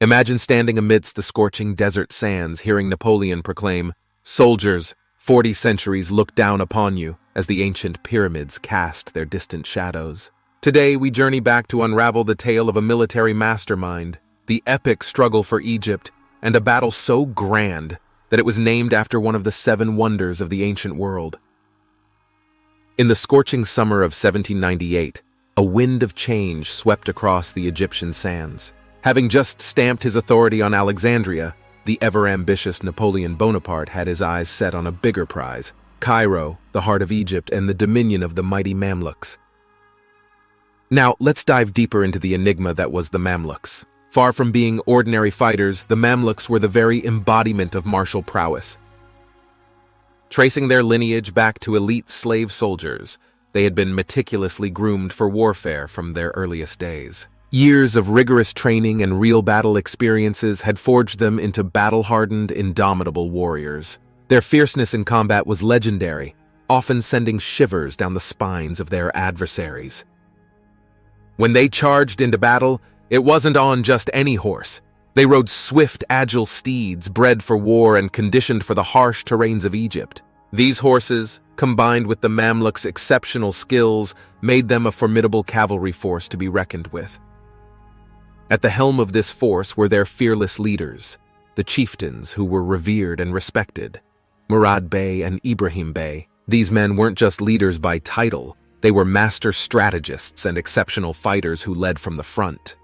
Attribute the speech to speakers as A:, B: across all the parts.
A: Imagine standing amidst the scorching desert sands, hearing Napoleon proclaim, "Soldiers, 40 centuries look down upon you," as the ancient pyramids cast their distant shadows. Today, we journey back to unravel the tale of a military mastermind, the epic struggle for Egypt, and a battle so grand that it was named after one of the 7 wonders of the ancient world. In the scorching summer of 1798, a wind of change swept across the Egyptian sands. Having just stamped his authority on Alexandria, the ever-ambitious Napoleon Bonaparte had his eyes set on a bigger prize: Cairo, the heart of Egypt, and the dominion of the mighty Mamluks. Now, let's dive deeper into the enigma that was the Mamluks. Far from being ordinary fighters, the Mamluks were the very embodiment of martial prowess. Tracing their lineage back to elite slave soldiers, they had been meticulously groomed for warfare from their earliest days. Years of rigorous training and real battle experiences had forged them into battle-hardened, indomitable warriors. Their fierceness in combat was legendary, often sending shivers down the spines of their adversaries. When they charged into battle, it wasn't on just any horse. They rode swift, agile steeds, bred for war and conditioned for the harsh terrains of Egypt. These horses, combined with the Mamluks' exceptional skills, made them a formidable cavalry force to be reckoned with. At the helm of this force were their fearless leaders, the chieftains who were revered and respected. Murad Bey and Ibrahim Bey. These men weren't just leaders by title, they were master strategists and exceptional fighters who led from the front.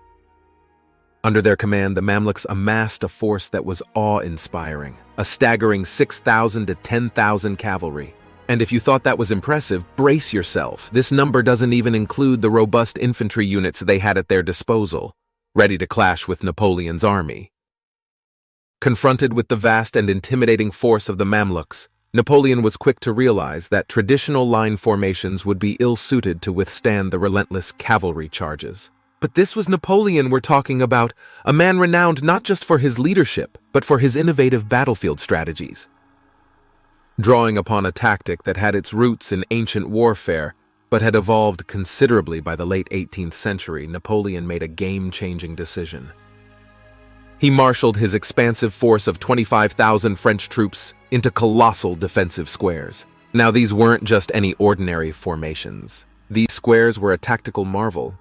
A: Under their command, the Mamluks amassed a force that was awe-inspiring, a staggering 6,000 to 10,000 cavalry. And if you thought that was impressive, brace yourself. This number doesn't even include the robust infantry units they had at their disposal, ready to clash with Napoleon's army. Confronted with the vast and intimidating force of the Mamluks, Napoleon was quick to realize that traditional line formations would be ill-suited to withstand the relentless cavalry charges. But this was Napoleon we're talking about, a man renowned not just for his leadership, but for his innovative battlefield strategies. Drawing upon a tactic that had its roots in ancient warfare, but had evolved considerably by the late 18th century, Napoleon made a game-changing decision. He marshaled his expansive force of 25,000 French troops into colossal defensive squares. Now, these weren't just any ordinary formations. These squares were a tactical marvel.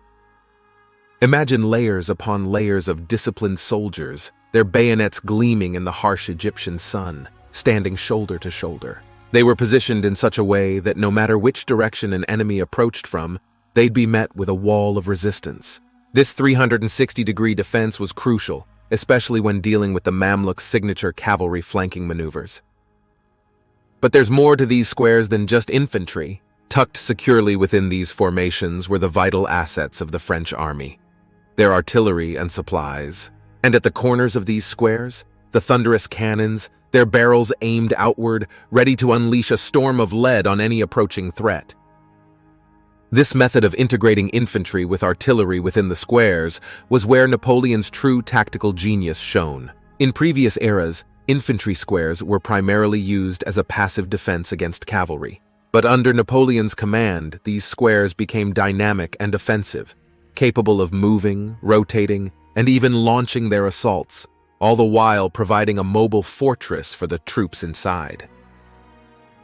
A: Imagine layers upon layers of disciplined soldiers, their bayonets gleaming in the harsh Egyptian sun, standing shoulder to shoulder. They were positioned in such a way that no matter which direction an enemy approached from, they'd be met with a wall of resistance. This 360-degree defense was crucial, especially when dealing with the Mamluks' signature cavalry flanking maneuvers. But there's more to these squares than just infantry. Tucked securely within these formations were the vital assets of the French army, their artillery and supplies. And at the corners of these squares, the thunderous cannons, their barrels aimed outward, ready to unleash a storm of lead on any approaching threat. This method of integrating infantry with artillery within the squares was where Napoleon's true tactical genius shone. In previous eras, infantry squares were primarily used as a passive defense against cavalry. But under Napoleon's command, these squares became dynamic and offensive, capable of moving, rotating, and even launching their assaults, all the while providing a mobile fortress for the troops inside.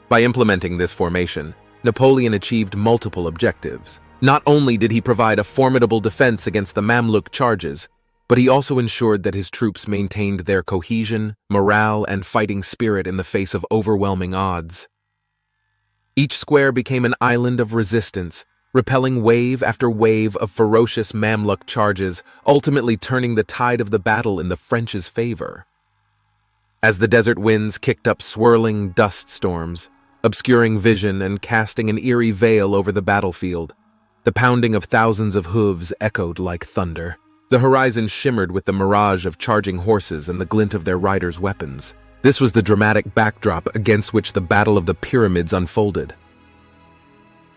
A: By implementing this formation, Napoleon achieved multiple objectives. Not only did he provide a formidable defense against the Mamluk charges, but he also ensured that his troops maintained their cohesion, morale, and fighting spirit in the face of overwhelming odds. Each square became an island of resistance, repelling wave after wave of ferocious Mamluk charges, ultimately turning the tide of the battle in the French's favor. As the desert winds kicked up swirling dust storms, obscuring vision and casting an eerie veil over the battlefield, the pounding of thousands of hooves echoed like thunder. The horizon shimmered with the mirage of charging horses and the glint of their riders' weapons. This was the dramatic backdrop against which the Battle of the Pyramids unfolded.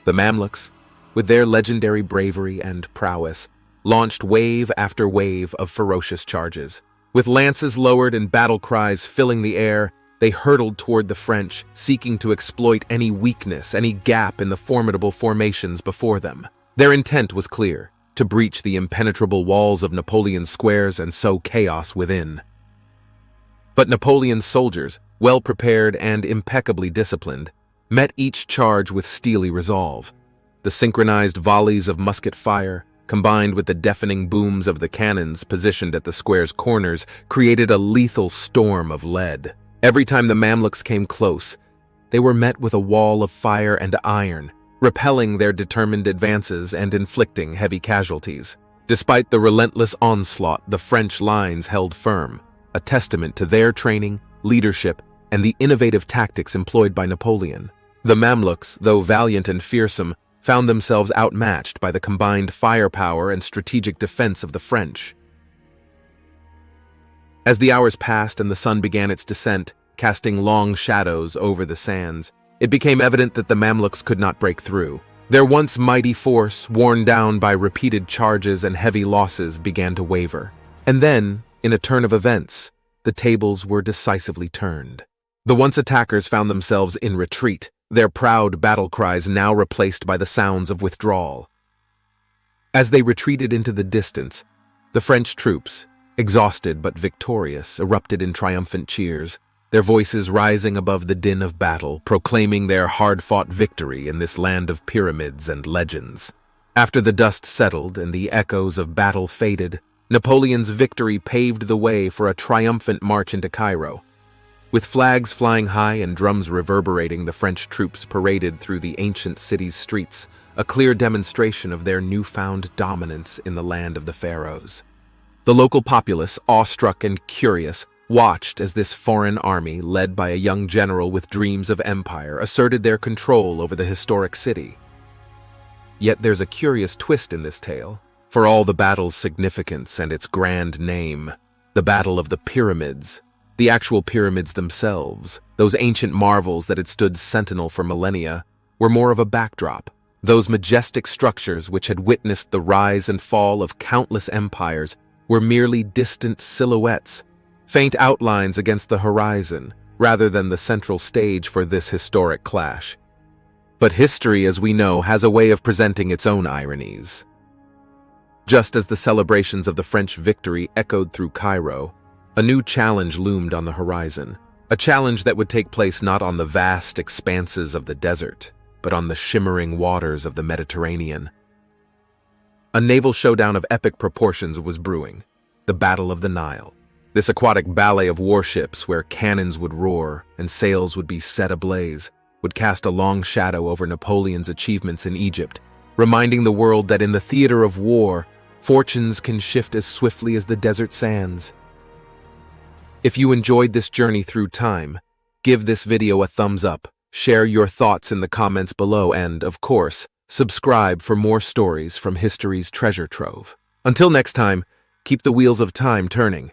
A: The Mamluks, with their legendary bravery and prowess, launched wave after wave of ferocious charges. With lances lowered and battle cries filling the air, they hurtled toward the French, seeking to exploit any weakness, any gap in the formidable formations before them. Their intent was clear: to breach the impenetrable walls of Napoleon's squares and sow chaos within. But Napoleon's soldiers, well prepared and impeccably disciplined, met each charge with steely resolve. The synchronized volleys of musket fire, combined with the deafening booms of the cannons positioned at the square's corners, created a lethal storm of lead. Every time the Mamluks came close, they were met with a wall of fire and iron, repelling their determined advances and inflicting heavy casualties. Despite the relentless onslaught, the French lines held firm, a testament to their training, leadership, and the innovative tactics employed by Napoleon. The Mamluks, though valiant and fearsome, found themselves outmatched by the combined firepower and strategic defense of the French. As the hours passed and the sun began its descent, casting long shadows over the sands, it became evident that the Mamluks could not break through. Their once mighty force, worn down by repeated charges and heavy losses, began to waver. And then, in a turn of events, the tables were decisively turned. The once attackers found themselves in retreat, their proud battle cries now replaced by the sounds of withdrawal. As they retreated into the distance, the French troops, exhausted but victorious, erupted in triumphant cheers, their voices rising above the din of battle, proclaiming their hard-fought victory in this land of pyramids and legends. After the dust settled and the echoes of battle faded, Napoleon's victory paved the way for a triumphant march into Cairo. With flags flying high and drums reverberating, the French troops paraded through the ancient city's streets, a clear demonstration of their newfound dominance in the land of the pharaohs. The local populace, awestruck and curious, watched as this foreign army, led by a young general with dreams of empire, asserted their control over the historic city. Yet there's a curious twist in this tale. For all the battle's significance and its grand name, the Battle of the Pyramids, the actual pyramids themselves, those ancient marvels that had stood sentinel for millennia, were more of a backdrop. Those majestic structures which had witnessed the rise and fall of countless empires were merely distant silhouettes, faint outlines against the horizon, rather than the central stage for this historic clash. But history, as we know, has a way of presenting its own ironies. Just as the celebrations of the French victory echoed through Cairo, a new challenge loomed on the horizon, a challenge that would take place not on the vast expanses of the desert, but on the shimmering waters of the Mediterranean. A naval showdown of epic proportions was brewing, the Battle of the Nile. This aquatic ballet of warships where cannons would roar and sails would be set ablaze would cast a long shadow over Napoleon's achievements in Egypt, reminding the world that in the theater of war, fortunes can shift as swiftly as the desert sands. If you enjoyed this journey through time, give this video a thumbs up, share your thoughts in the comments below, and, of course, subscribe for more stories from history's treasure trove. Until next time, keep the wheels of time turning.